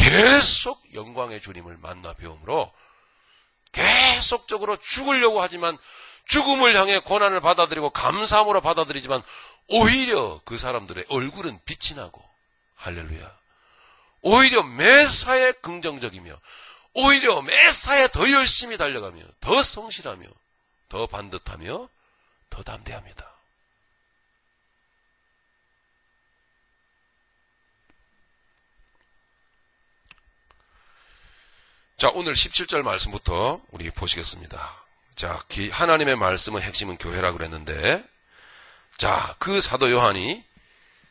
계속 영광의 주님을 만나 배움으로 계속적으로 죽으려고 하지만 죽음을 향해 고난을 받아들이고 감사함으로 받아들이지만 오히려 그 사람들의 얼굴은 빛이 나고, 할렐루야, 오히려 매사에 긍정적이며 오히려 매사에 더 열심히 달려가며 더 성실하며 더 반듯하며 더 담대합니다. 자, 오늘 17절 말씀부터 우리 보시겠습니다. 자, 하나님의 말씀의 핵심은 교회라고 그랬는데, 자, 그 사도 요한이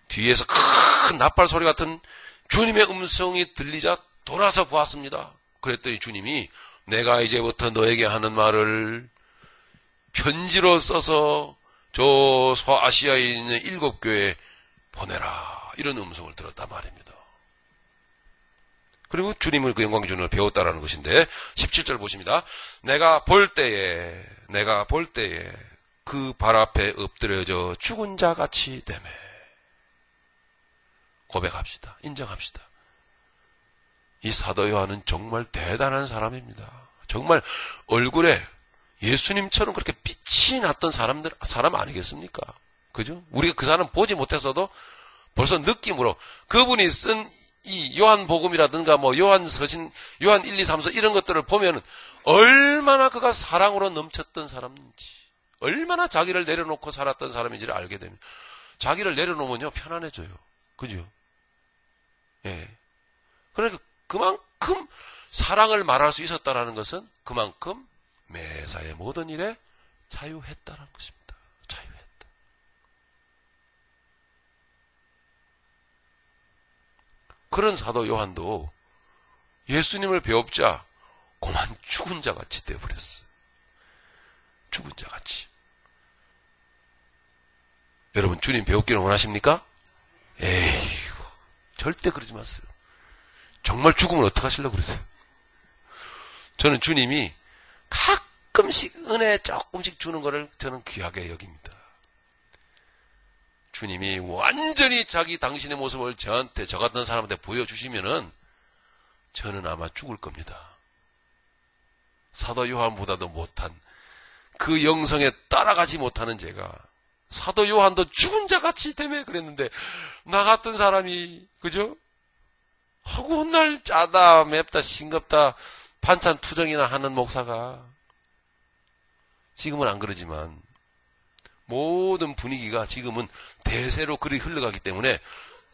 뒤에서 큰 나팔 소리 같은 주님의 음성이 들리자 돌아서 보았습니다. 그랬더니 주님이 내가 이제부터 너에게 하는 말을 편지로 써서 저 소아시아에 있는 7교회에 보내라, 이런 음성을 들었단 말입니다. 그리고 주님을, 그 영광의 주님을 배웠다라는 것인데 17절 보십니다. 내가 볼 때에 그 발 앞에 엎드려져 죽은 자 같이 되매. 고백합시다. 인정합시다. 이 사도 요한은 정말 대단한 사람입니다. 정말 얼굴에 예수님처럼 그렇게 빛이 났던 사람 아니겠습니까? 그죠? 우리가 그 사람 보지 못했어도 벌써 느낌으로 그분이 쓴 이 요한복음이라든가 요한서신, 요한 1, 2, 3서 이런 것들을 보면 얼마나 그가 사랑으로 넘쳤던 사람인지, 얼마나 자기를 내려놓고 살았던 사람인지를 알게 됩니다. 자기를 내려놓으면요 편안해져요. 그죠? 예. 그러니까 그만큼 사랑을 말할 수 있었다라는 것은 그만큼 매사의 모든 일에 자유했다라는 것입니다. 자유했다. 그런 사도 요한도 예수님을 배웁자 고만 죽은 자 같이 되어버렸어요. 죽은 자 같이. 여러분, 주님 배우기를 원하십니까? 에이구, 절대 그러지 마세요. 정말 죽으면 어떡하시려고 그러세요? 저는 주님이 가끔씩 은혜 조금씩 주는 것을 저는 귀하게 여깁니다. 주님이 완전히 당신의 모습을 저 같은 사람한테 보여주시면은 저는 아마 죽을 겁니다. 사도 요한보다도 못한, 그 영성에 따라가지 못하는 제가, 사도 요한도 죽은 자 같이 되매 그랬는데, 나 같은 사람이, 그죠? 하고 날 짜다, 맵다, 싱겁다, 반찬 투정이나 하는 목사가, 지금은 안 그러지만, 모든 분위기가 지금은 대세로 그리 흘러가기 때문에,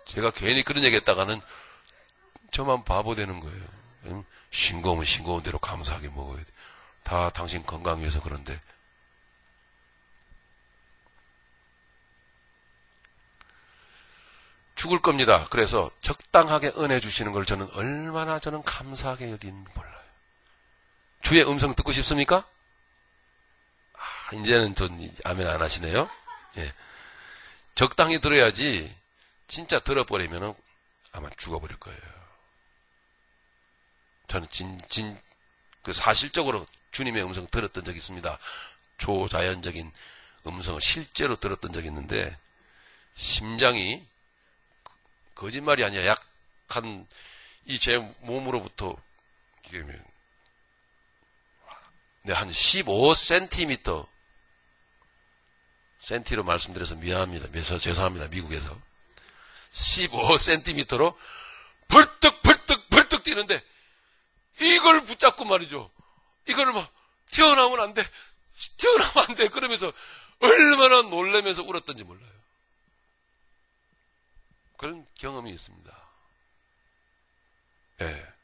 제가 괜히 그런 얘기 했다가는 저만 바보 되는 거예요. 싱거우면 싱거운 대로 감사하게 먹어야 돼. 다 당신 건강 위해서 그런데. 죽을 겁니다. 그래서 적당하게 은혜 주시는 걸 저는 얼마나 감사하게 여기는지 몰라요. 주의 음성 듣고 싶습니까? 이제는 전 아멘 안 하시네요. 예. 적당히 들어야지 진짜 들어버리면 아마 죽어버릴 거예요. 저는 사실적으로 주님의 음성 들었던 적이 있습니다. 초자연적인 음성을 실제로 들었던 적이 있는데, 심장이 거짓말이 아니라 약한 이 제 몸으로부터 이게 한 15cm, 센티로 말씀드려서 미안합니다. 죄송합니다. 미국에서 15cm로 벌떡 뛰는데, 이걸 붙잡고 말이죠. 이거를 튀어나오면 안 돼. 그러면서 얼마나 놀라면서 울었던지 몰라요. 그런 경험이 있습니다. 예.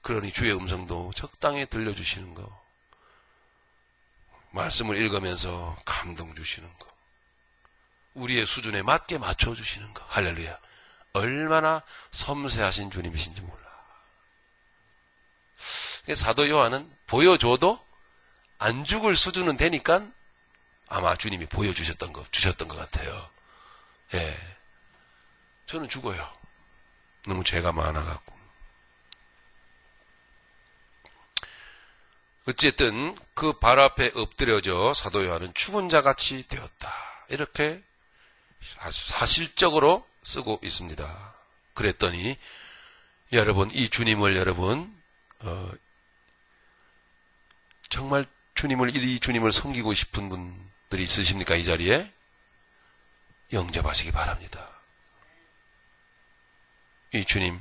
그러니 주의 음성도 적당히 들려주시는 거, 말씀을 읽으면서 감동 주시는 거, 우리의 수준에 맞게 맞춰주시는 거, 할렐루야. 얼마나 섬세하신 주님이신지 몰라. 사도 요한은 보여줘도 안 죽을 수준은 되니까 아마 주님이 보여주셨던 것 같아요. 예. 저는 죽어요. 너무 죄가 많아갖고. 어쨌든 그 발 앞에 엎드려져 사도 요한은 죽은 자 같이 되었다. 이렇게 아주 사실적으로 쓰고 있습니다. 그랬더니 여러분, 이 주님을 여러분 정말 이 주님을 섬기고 싶은 분들이 있으십니까? 이 자리에 영접하시기 바랍니다. 이 주님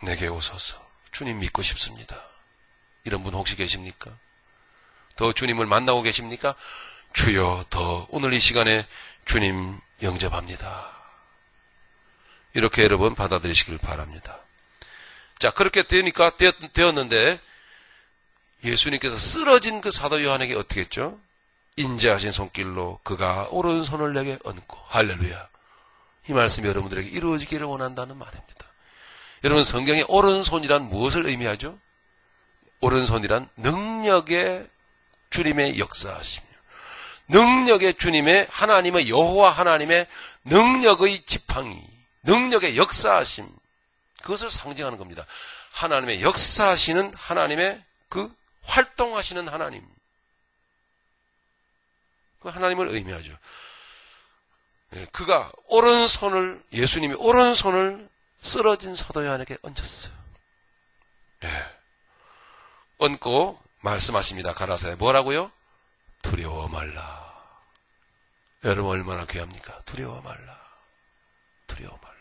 내게 오소서. 주님 믿고 싶습니다. 이런 분 혹시 계십니까? 더 주님을 만나고 계십니까? 주여, 더 오늘 이 시간에 주님 영접합니다. 이렇게 여러분 받아들이시길 바랍니다. 자, 그렇게 되었는데 예수님께서 쓰러진 그 사도 요한에게 어떻게 했죠? 인자하신 손길로 그가 오른손을 내게 얹고, 할렐루야. 이 말씀이 여러분들에게 이루어지기를 원한다는 말입니다. 여러분, 성경의 오른손이란 무엇을 의미하죠? 오른손이란 능력의 주님의 역사하심, 능력의 주님의 하나님의 여호와 하나님의 능력의 지팡이, 능력의 역사하심, 그것을 상징하는 겁니다. 하나님의 역사하시는 하나님의 그 활동하시는 하나님, 그 하나님을 의미하죠. 그가 예수님이 오른손을 쓰러진 사도 요한에게 얹었어요. 얹고 말씀하십니다. 가라사에 뭐라고요? 두려워 말라. 여러분 얼마나 귀합니까? 두려워 말라. 두려워 말라.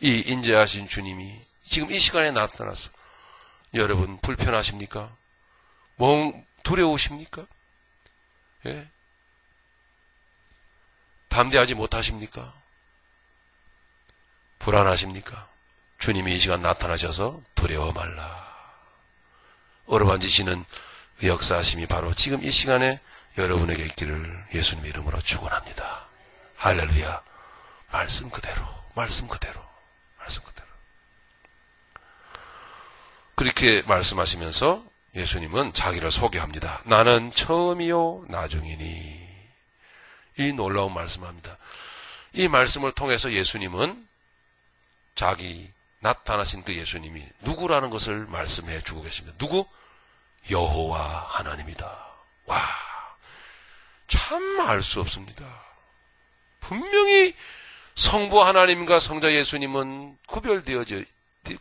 이 인자하신 주님이 지금 이 시간에 나타나서 여러분 불편하십니까? 두려우십니까? 예? 담대하지 못하십니까? 불안하십니까? 주님이 이 시간 나타나셔서 두려워 말라. 어루만지시는 역사하심이 바로 지금 이 시간에 여러분에게 있기를 예수님의 이름으로 축원합니다. 할렐루야. 말씀 그대로, 말씀 그대로, 말씀 그대로. 그렇게 말씀하시면서 예수님은 자기를 소개합니다. 나는 처음이요 나중이니. 이 놀라운 말씀합니다. 이 말씀을 통해서 예수님은 자기 나타나신 그 예수님이 누구라는 것을 말씀해 주고 계십니다. 누구? 여호와 하나님이다. 와, 참 알 수 없습니다. 분명히 성부 하나님과 성자 예수님은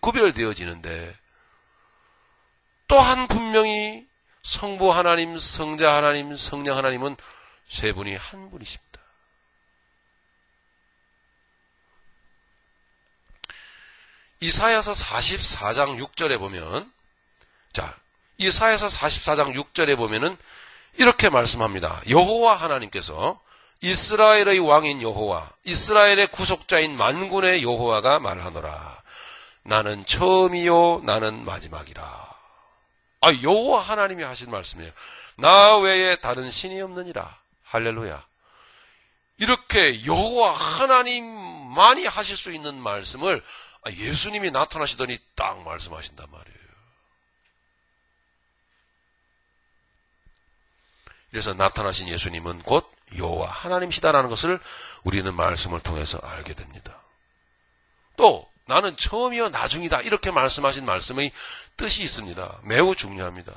구별되어지는데 또한 분명히 성부 하나님, 성자 하나님, 성령 하나님은 세 분이 한 분이십니다. 이사야서 44장 6절에 보면, 자, 이사야서 44장 6절에 보면은 이렇게 말씀합니다. 여호와 하나님께서 이스라엘의 왕인 여호와, 이스라엘의 구속자인 만군의 여호와가 말하노라. 나는 처음이요 나는 마지막이라. 여호와 하나님이 하신 말씀이에요. 나 외에 다른 신이 없느니라. 할렐루야. 이렇게 여호와 하나님만이 하실 수 있는 말씀을 예수님이 나타나시더니 딱 말씀하신단 말이에요. 그래서 나타나신 예수님은 곧 여호와 하나님이시다라는 것을 우리는 말씀을 통해서 알게 됩니다. 또 나는 처음이요 나중이다 이렇게 말씀하신 말씀의 뜻이 있습니다. 매우 중요합니다.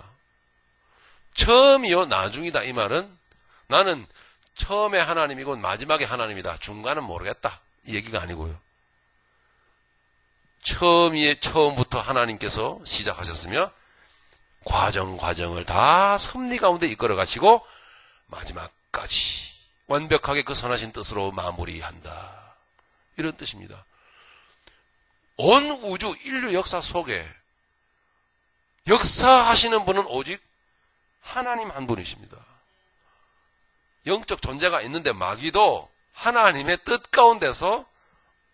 처음이요 나중이다 이 말은 나는 처음에 하나님이고 마지막에 하나님이다. 중간은 모르겠다. 이 얘기가 아니고요. 처음부터 하나님께서 시작하셨으며 과정을 다 섭리 가운데 이끌어 가시고 마지막까지 완벽하게 그 선하신 뜻으로 마무리한다. 이런 뜻입니다. 온 우주 인류 역사 속에 역사하시는 분은 오직 하나님 한 분이십니다. 영적 존재가 있는데 마귀도 하나님의 뜻 가운데서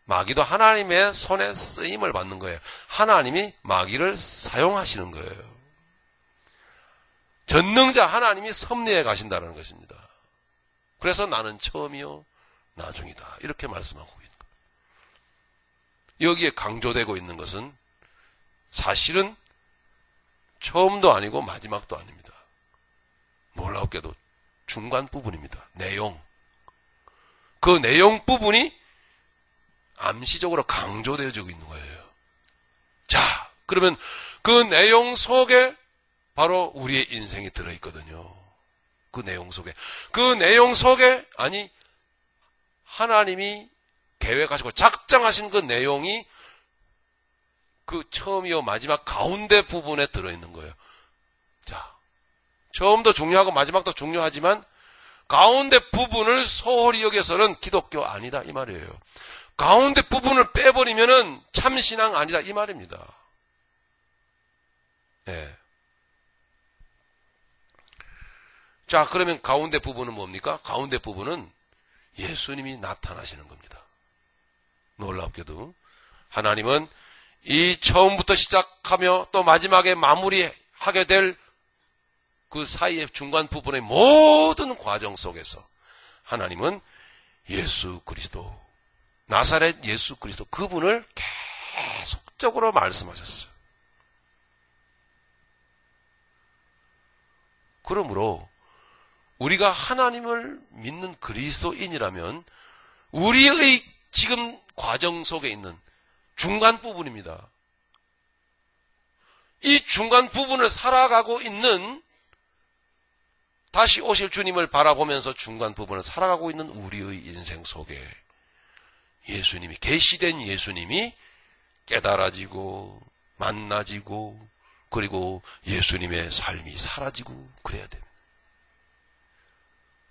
마귀도 하나님의 손에 쓰임을 받는 거예요. 하나님이 마귀를 사용하시는 거예요. 전능자 하나님이 섭리해 가신다는 것입니다. 그래서 나는 처음이요 나중이다. 이렇게 말씀하고 있는 거예요. 여기에 강조되고 있는 것은 사실은 처음도 아니고 마지막도 아닙니다. 놀랍게도 중간 부분입니다. 내용. 그 내용 부분이 암시적으로 강조되어지고 있는 거예요. 자, 그러면 그 내용 속에 바로 우리의 인생이 들어있거든요. 그 내용 속에. 하나님이 계획하시고 작정하신 그 내용이 그 처음이요 마지막 가운데 부분에 들어있는 거예요. 자, 처음도 중요하고 마지막도 중요하지만 가운데 부분을 소홀히 여겨서는 기독교 아니다 이 말이에요. 가운데 부분을 빼버리면은 참신앙 아니다 이 말입니다. 예. 자, 그러면 가운데 부분은 뭡니까? 가운데 부분은 예수님이 나타나시는 겁니다. 놀랍게도 하나님은 이 처음부터 시작하며 또 마지막에 마무리하게 될 그 사이의 중간 부분의 모든 과정 속에서 하나님은 예수 그리스도, 나사렛 예수 그리스도 그분을 계속적으로 말씀하셨어요. 그러므로 우리가 하나님을 믿는 그리스도인이라면 우리의 지금 과정 속에 있는 중간 부분입니다. 이 중간 부분을 살아가고 있는, 다시 오실 주님을 바라보면서 중간 부분을 살아가고 있는 우리의 인생 속에 예수님이, 계시된 예수님이 깨달아지고 만나지고 그리고 예수님의 삶이 사라지고 그래야 됩니다.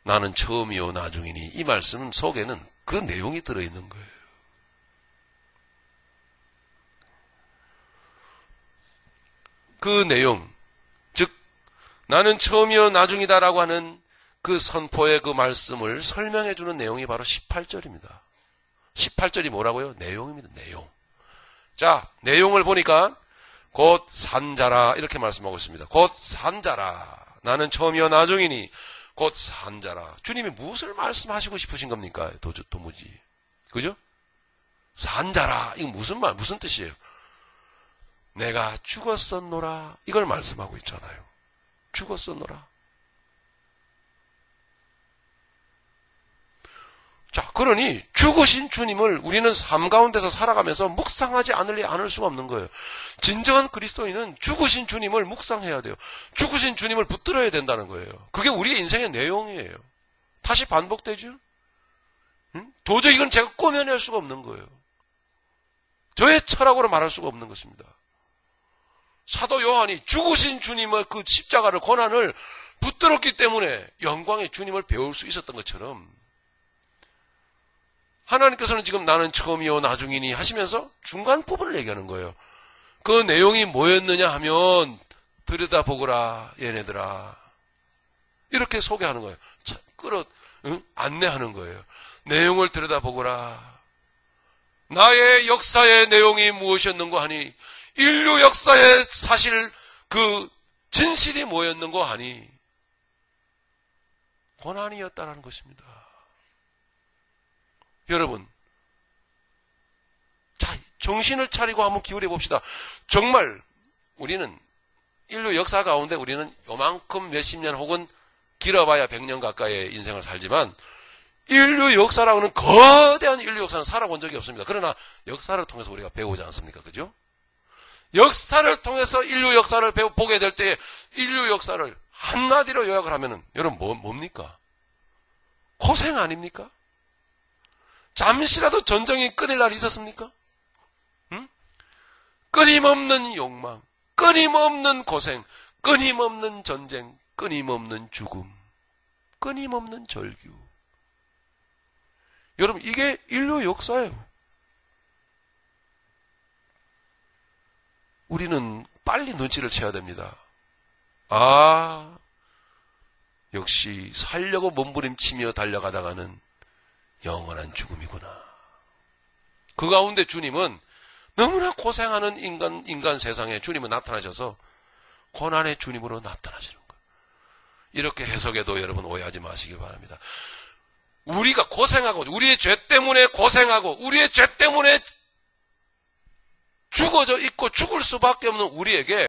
나는 처음이요 나중이니 이 말씀 속에는 그 내용이 들어있는 거예요. 그 내용, 즉 나는 처음이요 나중이다라고 하는 그 선포의 그 말씀을 설명해 주는 내용이 바로 18절입니다. 18절이 뭐라고요? 내용입니다. 내용. 자, 내용을 보니까 곧 산자라 이렇게 말씀하고 있습니다. 곧 산자라. 나는 처음이요 나중이니 곧 산자라. 주님이 무엇을 말씀하시고 싶으신 겁니까? 도무지. 그죠? 산자라. 이거 무슨 뜻이에요? 내가 죽었었노라. 이걸 말씀하고 있잖아요. 죽었었노라. 자, 그러니 죽으신 주님을 우리는 삶 가운데서 살아가면서 묵상하지 않을 수가 없는 거예요. 진정한 그리스도인은 죽으신 주님을 묵상해야 돼요. 죽으신 주님을 붙들어야 된다는 거예요. 그게 우리의 인생의 내용이에요. 다시 반복되죠? 응? 도저히 이건 제가 꾸며낼 수가 없는 거예요. 저의 철학으로 말할 수가 없는 것입니다. 사도 요한이 죽으신 주님의 그 십자가를, 고난을 붙들었기 때문에 영광의 주님을 배울 수 있었던 것처럼 하나님께서는 지금 나는 처음이요 나중이니 하시면서 중간 부분을 얘기하는 거예요. 그 내용이 뭐였느냐 하면 들여다보거라 얘네들아 이렇게 소개하는 거예요. 안내하는 거예요. 내용을 들여다보거라. 나의 역사의 내용이 무엇이었는고 하니, 인류 역사의 사실 그 진실이 뭐였는고 하니 고난이었다는 것입니다. 여러분, 자, 정신을 차리고 한번 기울여 봅시다. 정말 우리는 인류 역사 가운데 우리는 요만큼 몇십 년 혹은 길어봐야 100년 가까이의 인생을 살지만 인류 역사라고는 거대한 인류 역사는 살아본 적이 없습니다. 그러나 역사를 통해서 우리가 배우지 않습니까? 그죠? 역사를 통해서 인류 역사를 보게 될 때 인류 역사를 한마디로 요약을 하면은 여러분 뭡니까? 고생 아닙니까? 잠시라도 전쟁이 끊일 날이 있었습니까? 응? 끊임없는 욕망, 끊임없는 고생, 끊임없는 전쟁, 끊임없는 죽음, 끊임없는 절규. 여러분, 이게 인류 역사예요. 우리는 빨리 눈치를 채야 됩니다. 아, 역시 살려고 몸부림치며 달려가다가는 영원한 죽음이구나. 그 가운데 주님은 너무나 고생하는 인간 세상에 주님은 나타나셔서 고난의 주님으로 나타나시는 거예요. 이렇게 해석해도 여러분 오해하지 마시기 바랍니다. 우리가 고생하고 우리의 죄 때문에 고생하고 우리의 죄 때문에 죽어져 있고 죽을 수밖에 없는 우리에게